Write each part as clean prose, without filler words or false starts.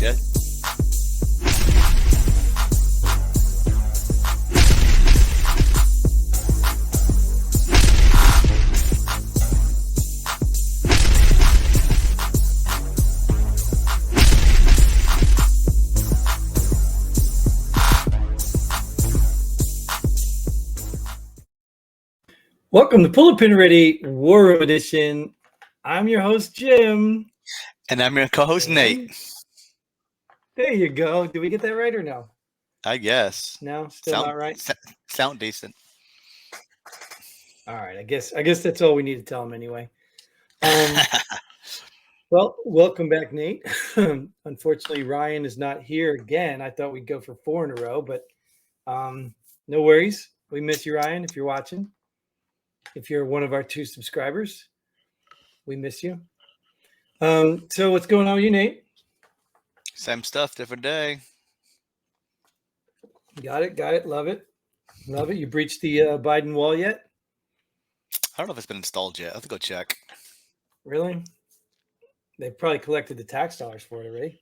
shit. Welcome to Pull a Pin Ready War Room Edition. I'm your host, Jim. And I'm your co-host, Nate. There you go. Did we get that right or no? I guess. No, still not right? Sound decent. All right. I guess that's all we need to tell them anyway. Well, welcome back, Nate. Unfortunately, Ryan is not here again. I thought we'd go for 4 in a row, but no worries. We miss you, Ryan, if you're watching. If you're one of our 2 subscribers, we miss you. So what's going on with you, Nate? Same stuff, different day. Got it. Love it. You breached the Biden wall yet? I don't know if it's been installed yet. I have to go check. Really? They probably collected the tax dollars for it already.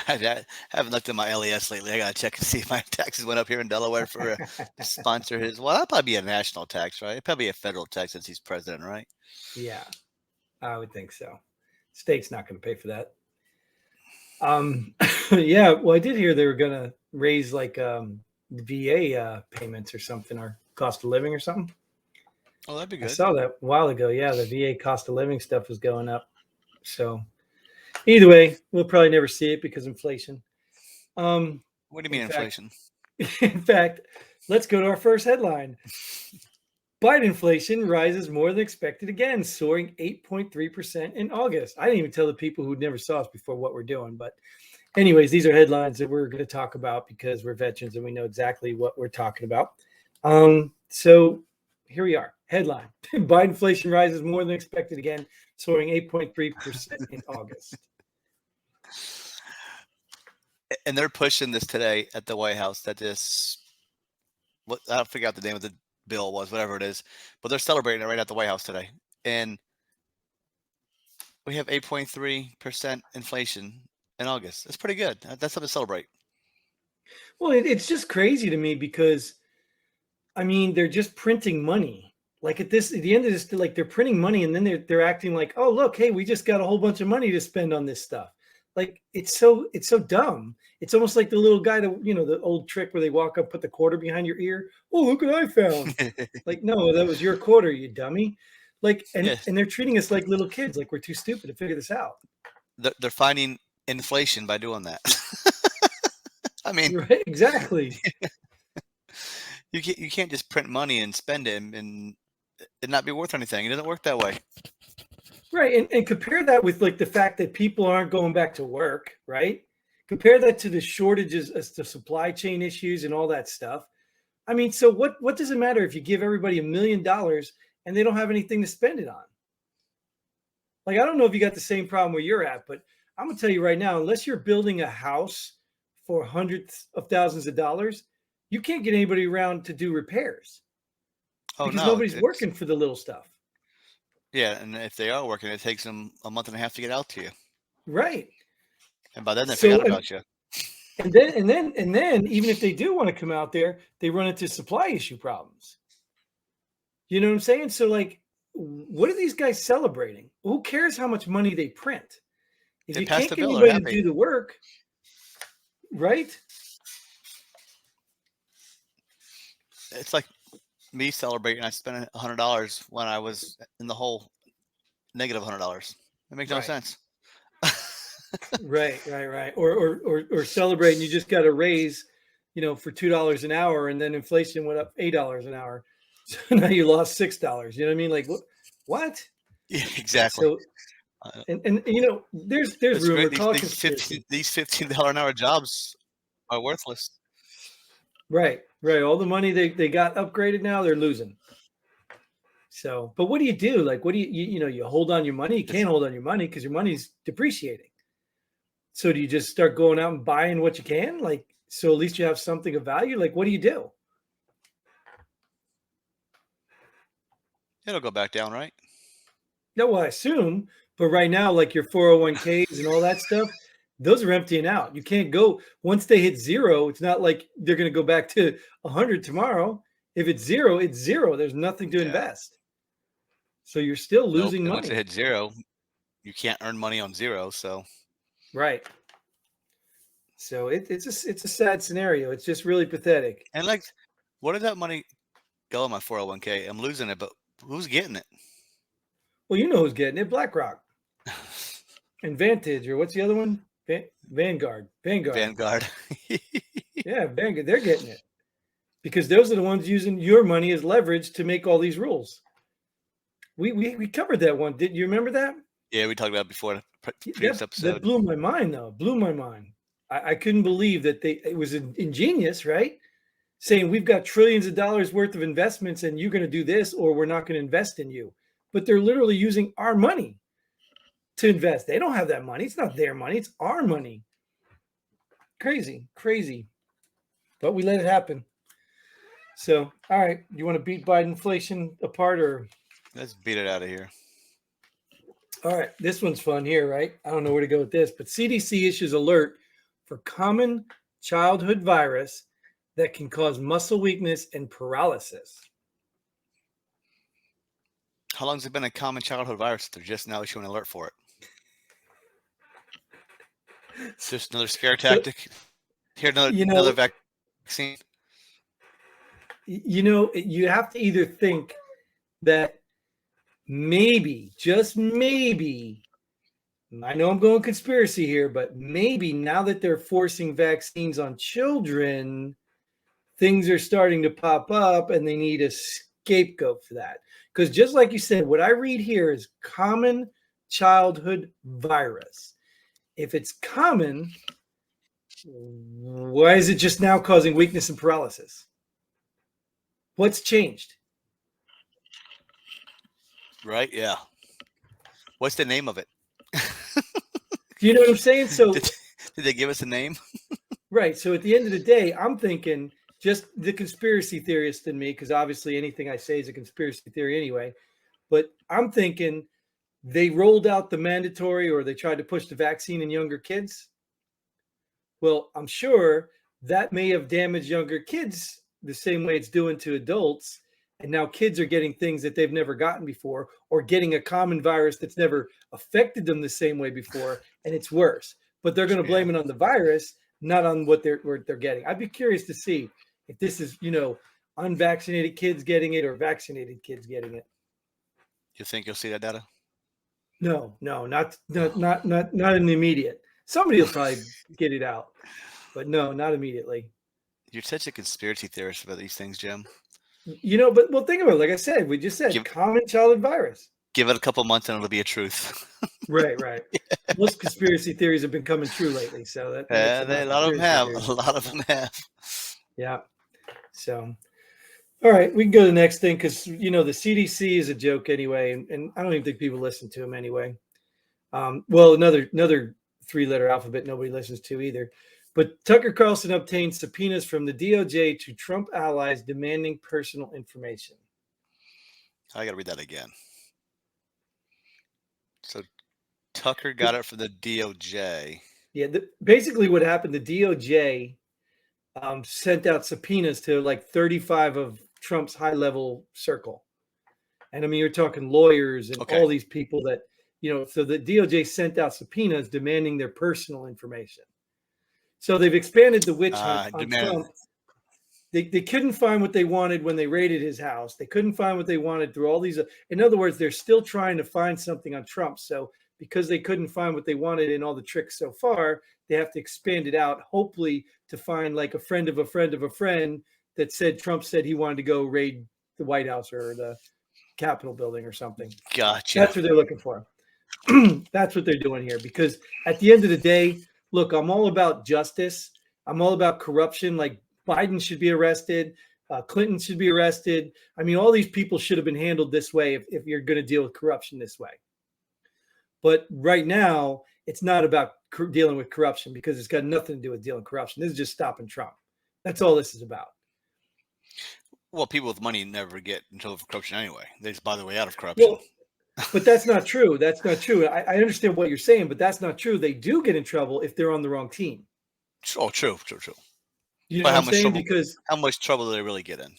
I haven't looked at my LES lately. I gotta check and see if my taxes went up here in Delaware for to sponsor his. Well, that'd probably be a national tax, right? It'd probably be a federal tax since he's president, right? Yeah, I would think so. State's not going to pay for that. Yeah. Well, I did hear they were going to raise like the VA payments or something, or cost of living or something. Oh, that'd be good. I saw that a while ago. Yeah, the VA cost of living stuff was going up. So either way, we'll probably never see it because inflation. What do you mean inflation? In fact, let's go to our first headline. Bidenflation rises more than expected again, soaring 8.3% in August. I didn't even tell the people who never saw us before what we're doing. But anyways, these are headlines that we're going to talk about because we're veterans and we know exactly what we're talking about. So here we are. Headline: Bidenflation rises more than expected again, soaring 8.3% in August. And they're pushing this today at the White House. That I don't figure out the name of the bill was, whatever it is, but they're celebrating it right at the White House today. And we have 8.3% inflation in August. That's pretty good. That's something to celebrate. Well, it's just crazy to me because, I mean, they're just printing money. Like at the end of this, like they're printing money and then they're acting like, oh, look, hey, we just got a whole bunch of money to spend on this stuff. Like it's so dumb. It's almost like the little guy that, the old trick where they walk up, put the quarter behind your ear. Oh, look what I found. Like, no, that was your quarter, you dummy. Like, and they're treating us like little kids, like we're too stupid to figure this out. They're finding inflation by doing that. I mean, right, exactly. You can't just print money and spend it and it not be worth anything. It doesn't work that way. Right. And compare that with like the fact that people aren't going back to work, right? Compare that to the shortages, as the supply chain issues and all that stuff. I mean, so what does it matter if you give everybody $1 million and they don't have anything to spend it on? Like, I don't know if you got the same problem where you're at, but I'm going to tell you right now, unless you're building a house for hundreds of thousands of dollars, you can't get anybody around to do repairs. Oh, because no, nobody's working for the little stuff. Yeah, and if they are working, it takes them a month and a half to get out to you. Right. And by then they forgot about you. And then even if they do want to come out there, they run into supply issue problems. You know what I'm saying? So like, what are these guys celebrating? Who cares how much money they print? If you can't get anybody to do the work, right? It's like me celebrating. I spent $100 when I was in the hole negative $100. It makes no sense. Right. Or celebrating. You just got a raise, for $2 an hour, and then inflation went up $8 an hour. So now you lost $6. You know what I mean? Like what? Yeah, exactly. So, and there's rumor. These $15 an hour jobs are worthless. Right. All the money they got upgraded now, they're losing. So, but what do you do? Like, what do you hold on your money? You can't hold on your money because your money's depreciating. So do you just start going out and buying what you can? Like, so at least you have something of value. Like, what do you do? It'll go back down, right? No, well, I assume. But right now, like your 401ks and all that stuff, those are emptying out. You can't go once they hit zero. It's not like they're going to go back to 100 tomorrow. If it's zero, it's zero. There's nothing to Yeah. invest. So you're still Nope. losing And once it money. hits zero, you can't earn money on zero. So Right. So it's a sad scenario. It's just really pathetic. and like, what did that money go in my 401k? I'm losing it, but who's getting it? Well, you know who's getting it? BlackRock and Vantage, or what's the other one? Vanguard. Vanguard. Yeah, Vanguard. They're getting it because those are the ones using your money as leverage to make all these rules. We covered that one. Did you remember that? Yeah, we talked about it before in a previous That episode. blew my mind, though. Blew my mind. I couldn't believe that it was ingenious, right? Saying we've got trillions of dollars worth of investments and you're going to do this or we're not going to invest in you. But they're literally using our money to invest. They don't have that money. It's not their money. It's our money. Crazy, crazy. But we let it happen. So, all right. You want to beat Bidenflation apart or? Let's beat it out of here. All right. This one's fun here, right? I don't know where to go with this, but CDC issues alert for common childhood virus that can cause muscle weakness and paralysis. How long has it been a common childhood virus? They're just now issuing an alert for it. It's just another scare tactic. Here, another vaccine. You have to either think that maybe, just maybe, I know I'm going conspiracy here, but maybe now that they're forcing vaccines on children, things are starting to pop up and they need a scapegoat for that. Because just like you said, what I read here is common childhood virus. If it's common, why is it just now causing weakness and paralysis? What's changed? Right? Yeah. What's the name of it? You know what I'm saying? So did they give us a name? Right. So at the end of the day, I'm thinking just the conspiracy theorist in me, because obviously anything I say is a conspiracy theory anyway. But I'm thinking they rolled out the mandatory or they tried to push the vaccine in younger kids. Well, I'm sure that may have damaged younger kids the same way it's doing to adults. And now kids are getting things that they've never gotten before or getting a common virus that's never affected them the same way before. And it's worse. But they're going to blame it on the virus, not on what they're getting. I'd be curious to see if this is, unvaccinated kids getting it or vaccinated kids getting it. You think you'll see that data? No, not in the immediate. Somebody will probably get it out, but no, not immediately. You're such a conspiracy theorist about these things, Jim. But think about it. Like I said, we just said common childhood virus. Give it a couple months and it'll be a truth. Right. Most conspiracy theories have been coming true lately, so that a lot of them have. Theories. A lot of them have. Yeah. So, all right, we can go to the next thing because the CDC is a joke anyway, and I don't even think people listen to them anyway. Well, another 3-letter alphabet nobody listens to either. But Tucker Carlson obtained subpoenas from the DOJ to Trump allies demanding personal information. I got to read that again. So Tucker got it from the DOJ. Yeah, basically what happened, the DOJ sent out subpoenas to like 35 of Trump's high-level circle. And I mean, you're talking lawyers and all these people that, so the DOJ sent out subpoenas demanding their personal information. So they've expanded the witch hunt on Trump. They couldn't find what they wanted when they raided his house. They couldn't find what they wanted through all these. In other words, they're still trying to find something on Trump. So because they couldn't find what they wanted in all the tricks so far, they have to expand it out, hopefully to find like a friend of a friend of a friend that said Trump said he wanted to go raid the White House or the Capitol building or something. Gotcha. That's what they're looking for. That's what they're doing here. Because at the end of the day, look, I'm all about justice. I'm all about corruption. Like Biden should be arrested. Clinton should be arrested. I mean, all these people should have been handled this way if you're going to deal with corruption this way. But right now, it's not about dealing with corruption because it's got nothing to do with dealing with corruption. This is just stopping Trump. That's all this is about. Well, people with money never get in trouble for corruption anyway. They just buy their way out of corruption. Well, But that's not true. That's not true. I understand what you're saying, but that's not true. They do get in trouble if they're on the wrong team. Oh, true, true, true. You know But what I'm saying? Because, how much trouble do they really get in?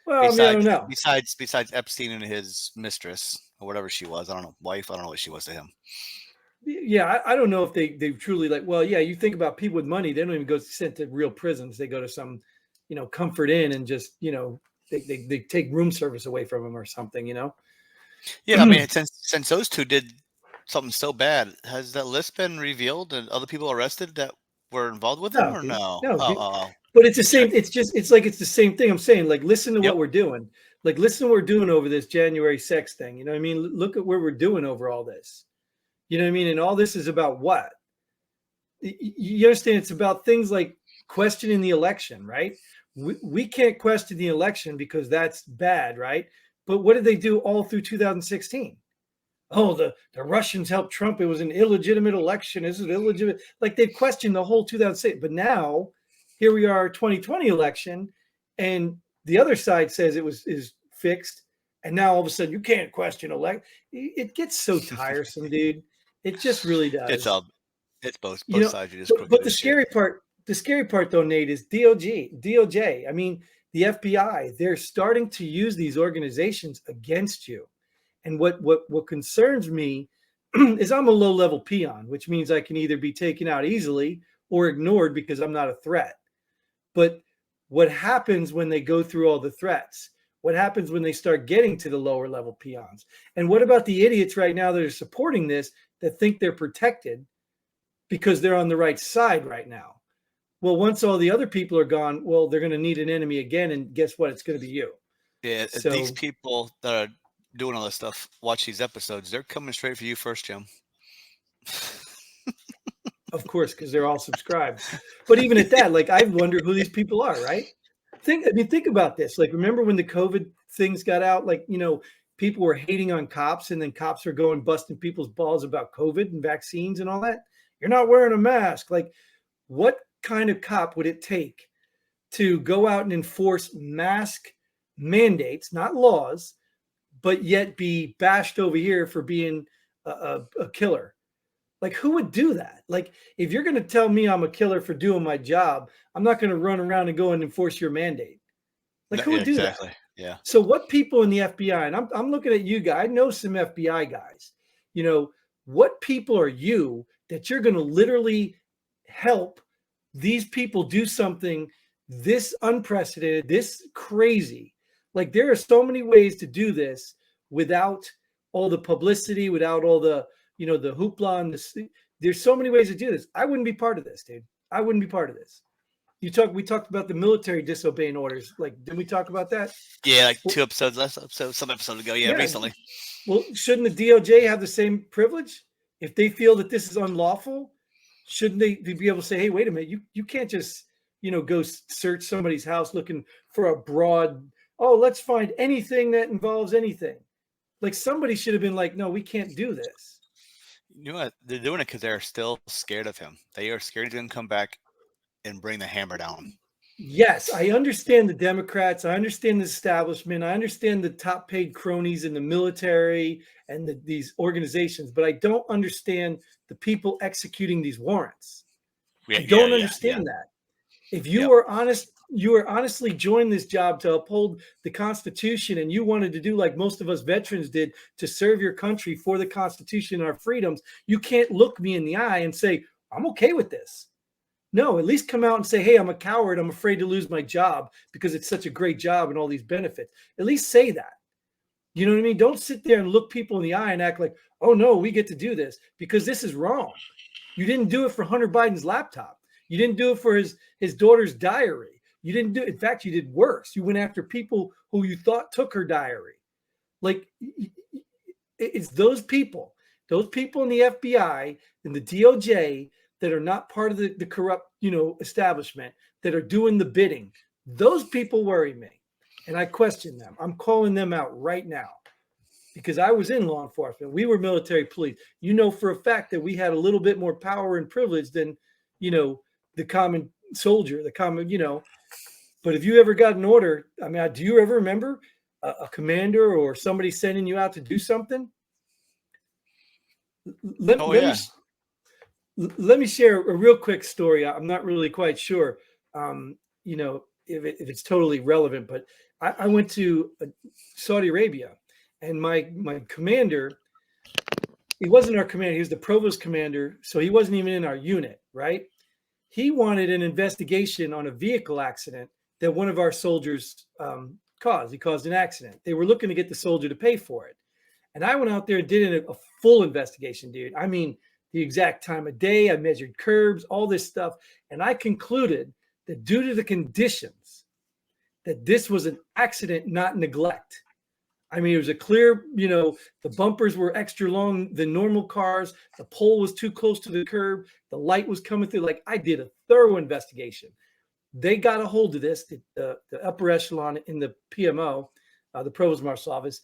well, I mean, I don't know. Besides Epstein and his mistress or whatever she was, I don't know, wife, I don't know what she was to him. Yeah, I don't know if they truly like. Well, yeah, you think about people with money, they don't even go sent to real prisons. They go to some, comfort inn and just they take room service away from them or something. Yeah, I mean, since those two did something so bad, has that list been revealed and other people arrested that were involved with them No, or dude. no? No, Oh, dude. oh, oh. But it's the Just same. checking. It's the same thing. I'm saying, like, listen to Yep. what we're doing. Like, listen to what we're doing over this January 6th thing. You know what I mean? Look at where we're doing over all this. You know what I mean? And all this is about what? You understand? It's about things like questioning the election, right? We can't question the election because that's bad, right? But what did they do all through 2016? Oh, the Russians helped Trump. It was an illegitimate election. Is it illegitimate? Like they've questioned the whole 2006. But now, here we are, 2020 election, and the other side says it is fixed. And now all of a sudden you can't question elect. It gets so tiresome, dude. It just really It's does. it's both You know, sides are just but crooked as shit. the scary part though, Nate, is DOJ. I mean, the FBI, they're starting to use these organizations against you. And what concerns me is I'm a low level peon, which means I can either be taken out easily or ignored because I'm not a threat. But what happens when they go through all the threats? What happens when they start getting to the lower level peons? And what about the idiots right now that are supporting this that think they're protected because they're on the right side right now? Well, once all the other people are gone, well, they're going to need an enemy again. And guess what? It's going to be you. Yeah, these So, people that are doing all this stuff, watch these episodes. They're coming straight for you first, Jim. of course, because they're all subscribed. But even at that, like I wonder who these people are, right? Think about this. Like, remember when the COVID things got out? Like, people were hating on cops, and then cops are going busting people's balls about COVID and vaccines and all that. You're not wearing a mask. Like, what kind of cop would it take to go out and enforce mask mandates, not laws, but yet be bashed over here for being a killer? Like, who would do that? Like, if you're going to tell me I'm a killer for doing my job, I'm not going to run around and go and enforce your mandate. Like, who Yeah, would do that? exactly. Yeah. So, what people in the FBI, and I'm looking at you guys, I know some FBI guys, what people are you that you're going to literally help these people do something this unprecedented, this crazy? Like, there are so many ways to do this without all the publicity, without all the, the hoopla and there's so many ways to do this. I wouldn't be part of this, dude. I wouldn't be part of this. We talked about the military disobeying orders. Like, didn't we talk about that? Yeah, like Well, some episode ago. Yeah, yeah. recently. Well, shouldn't the DOJ have the same privilege? If they feel that this is unlawful, shouldn't they be able to say, hey, wait a minute, you can't just, go search somebody's house looking for a broad, oh, let's find anything that involves anything. Like, somebody should have been like, no, we can't do this. You know what? They're doing it because they're still scared of him. They are scared he's going to come back and bring the hammer down. Yes, I understand the Democrats. I understand the establishment. I understand the top paid cronies in the military and these organizations, but I don't understand the people executing these warrants. Yeah, I yeah, don't yeah, yeah. understand that. If Yep. you are honest, you are honestly joined this job to uphold the Constitution, and you wanted to do like most of us veterans did to serve your country for the Constitution and our freedoms, you can't look me in the eye and say, I'm okay with this. No, at least come out and say, hey, I'm a coward. I'm afraid to lose my job because it's such a great job and all these benefits. At least say that. You know what I mean? Don't sit there and look people in the eye and act like, oh, no, we get to do this because this is wrong. You didn't do it for Hunter Biden's laptop. You didn't do it for his daughter's diary. You didn't do it. In fact, you did worse. You went after people who you thought took her diary. Like, it's those people in the FBI and the DOJ that are not part of the corrupt, establishment that are doing the bidding. Those people worry me. And I question them. I'm calling them out right now because I was in law enforcement. We were military police. You know for a fact that we had a little bit more power and privilege than, the common soldier, the common, But if you ever got an order, I mean, do you ever remember a commander or somebody sending you out to do something, let, Oh let me yeah. let me share a real quick story. I'm not really quite sure, if it's totally relevant, but I went to Saudi Arabia, and my commander, he wasn't our commander. He was the provost commander, so he wasn't even in our unit, right? He wanted an investigation on a vehicle accident that one of our soldiers caused. He caused an accident. They were looking to get the soldier to pay for it. And I went out there and did a full investigation, dude. I mean, the exact time of day, I measured curbs, all this stuff. And I concluded that due to the conditions, that this was an accident, not neglect. I mean, it was a clear, the bumpers were extra long than normal cars. The pole was too close to the curb. The light was coming through. Like, I did a thorough investigation. They got a hold of this, the upper echelon in the PMO, the Provost Marshal's office,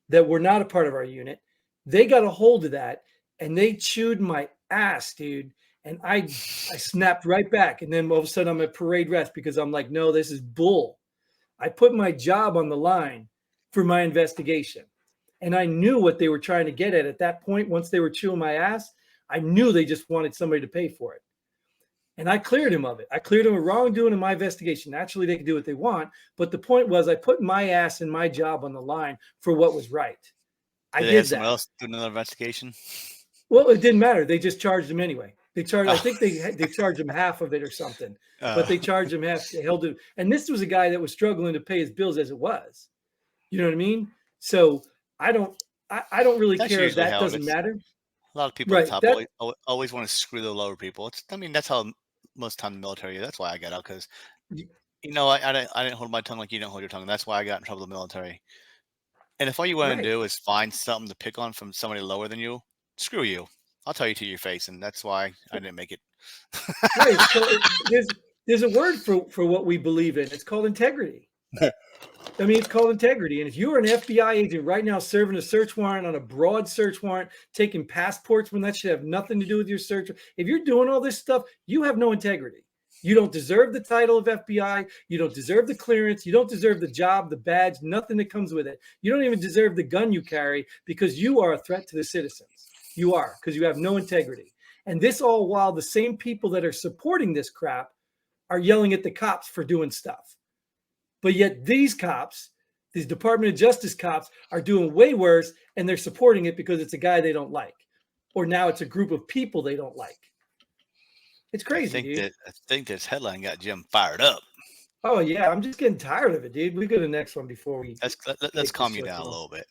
that were not a part of our unit. They got a hold of that and they chewed my ass, dude. And I snapped right back. And then all of a sudden I'm at parade rest because I'm like, no, this is bull. I put my job on the line for my investigation. And I knew what they were trying to get at that point. Once they were chewing my ass, I knew they just wanted somebody to pay for it. And I cleared him of it. I cleared him of wrongdoing in my investigation. Naturally, they can do what they want. But the point was, I put my ass and my job on the line for what was right. I Did they have did someone that. else do another investigation? Well, it didn't matter. They just charged him anyway. They charged. I think they charged him half of it or something. But they charged him half. They held it. And this was a guy that was struggling to pay his bills as it was. You know what I mean? So I don't. I don't really That's care if usually that how it doesn't is. matter. A lot of people at the Right. top That always want to screw the lower people. That's how most time the military. That's why I got out because I didn't hold my tongue like you don't hold your tongue. That's why I got in trouble in the military. And if all you want to right. do is find something to pick on from somebody lower than you, screw you. I'll tell you to your face, and that's why I didn't make it. Right. It's called. There's a word for what we believe in. It's called integrity. I mean, it's called integrity. And if you're an FBI agent right now serving a search warrant on a broad search warrant, taking passports when that should have nothing to do with your search, if you're doing all this stuff, you have no integrity. You don't deserve the title of FBI. You don't deserve the clearance. You don't deserve the job, the badge, nothing that comes with it. You don't even deserve the gun you carry because you are a threat to the citizens. You are, because you have no integrity. And this all while the same people that are supporting this crap are yelling at the cops for doing stuff. But yet these cops, these Department of Justice cops, are doing way worse, and they're supporting it because it's a guy they don't like, or now it's a group of people they don't like. It's crazy, dude. I think this headline got Jim fired up. Oh yeah, I'm just getting tired of it, dude. We go to the next one before we Let's make this calm you so down a long. little bit.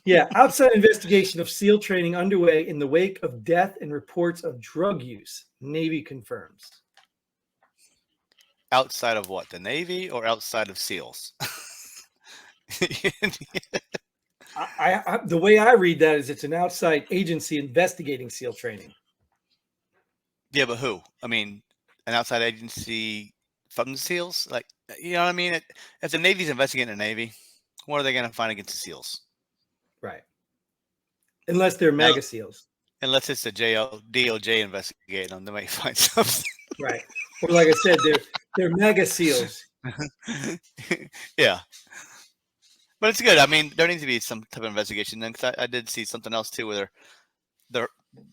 Yeah, outside investigation of SEAL training underway in the wake of death and reports of drug use. Navy confirms. Outside of what? The Navy or outside of SEALs? The way I read that is it's an outside agency investigating SEAL training. Yeah, but who? I mean, an outside agency from the SEALs? Like, you know what I mean? If the Navy's investigating the Navy, what are they going to find against the SEALs? Right. Unless they're Now, mega SEALs. unless it's the DOJ investigating them, they might find something. Right. Or like I said, they're mega SEALs. Yeah. But it's good. I mean, there needs to be some type of investigation. Then, because I did see something else too, where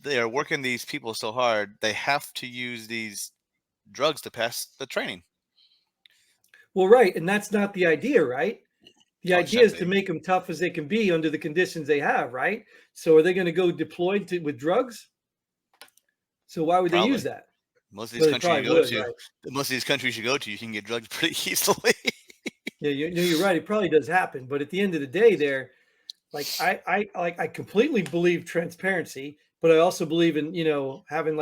they are working these people so hard, they have to use these drugs to pass the training. Well, right. And that's not the idea, right? The Oh, it idea should is to be. make them tough as they can be under the conditions they have, right? So are they going to go deployed with drugs? So why would they use Probably. that? Most of these Well, they countries probably you go would, to, right? you can get drugs pretty easily. Yeah, you're right. It probably does happen, but at the end of the day, they're like I completely believe transparency, but I also believe in having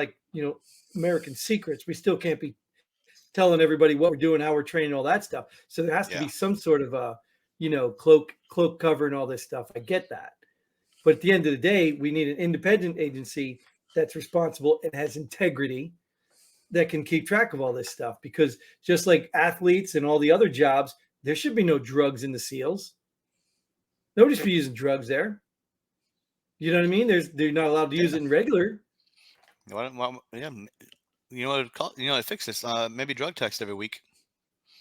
American secrets. We still can't be telling everybody what we're doing, how we're training, all that stuff. So there has to Yeah. be some sort of a cloak cover and all this stuff. I get that, but at the end of the day, we need an independent agency that's responsible and has integrity that can keep track of all this stuff. Because just like athletes and all the other jobs, there should be no drugs in the SEALs. Nobody should be using drugs there. You know what I mean? They're not allowed to use Yeah. it in regular. Yeah. You know what? You know how to fix this? Maybe drug test every week.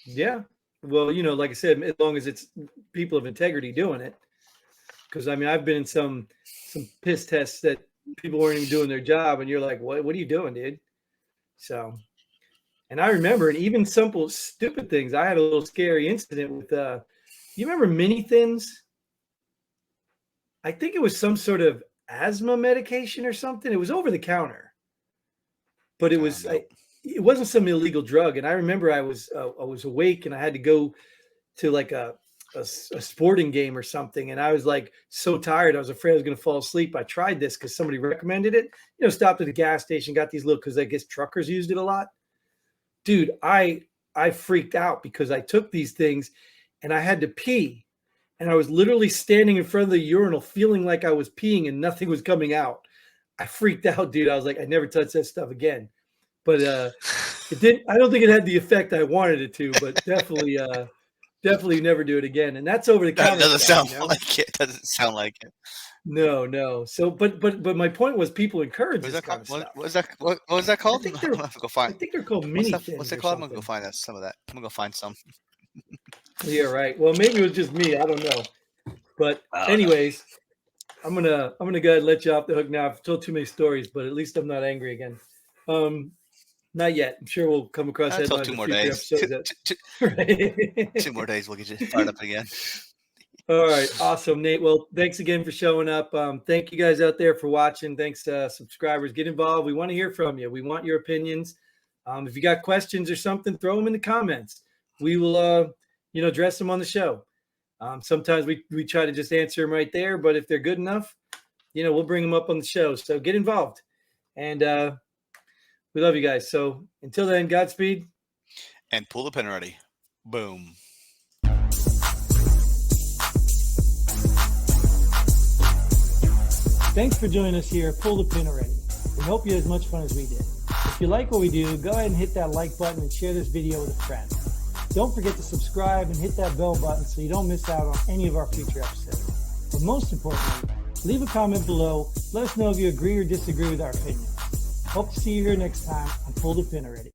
Yeah. Well, like I said, as long as it's people of integrity doing it. Because I mean, I've been in some piss tests that people weren't even doing their job, and you're like, what are you doing, dude? So, and I remember, and even simple stupid things. I had a little scary incident with you remember mini thins? I think it was some sort of asthma medication or something. It was over the counter, but it was Nope. it wasn't some illegal drug. And I remember I was awake and I had to go to like a sporting game or something, and I was like so tired. I was afraid I was going to fall asleep. I tried this because somebody recommended it. Stopped at a gas station, got these little, because I guess truckers used it a lot. Dude, I freaked out because I took these things and I had to pee. And I was literally standing in front of the urinal feeling like I was peeing and nothing was coming out. I freaked out, dude. I was like, I never touched that stuff again. But it didn't, I don't think it had the effect I wanted it to, but definitely never do it again. And that's over the That counter. doesn't sound like it. Doesn't sound like it. No. So, but my point was people encourage What this was that kind called? of stuff. What was that? What was that called? I think I'm gonna have to go find. they're called mini thins. What's it or called? I'm gonna something. go find some of that. I'm gonna go find some. Yeah, right. Well, maybe it was just me. I don't know. But Oh, anyways, I'm gonna go ahead and let you off the hook now. I've told too many stories, but at least I'm not angry again. Not yet. I'm sure we'll come across until headlines 2 in more future days. episodes. Two Right. more days, we'll get you fired up again. All right, awesome, Nate. Well, thanks again for showing up. Thank you guys out there for watching. Thanks, subscribers. Get involved. We want to hear from you. We want your opinions. If you got questions or something, throw them in the comments. We will, address them on the show. Sometimes we try to just answer them right there, but if they're good enough, we'll bring them up on the show. So get involved, and we love you guys. So until then, Godspeed. And pull the pin already. Boom. Thanks for joining us here. Pull the pin already. We hope you had as much fun as we did. If you like what we do, go ahead and hit that like button and share this video with a friend. Don't forget to subscribe and hit that bell button so you don't miss out on any of our future episodes. But most importantly, leave a comment below. Let us know if you agree or disagree with our opinion. Hope to see you here next time on Pull the Pin Already.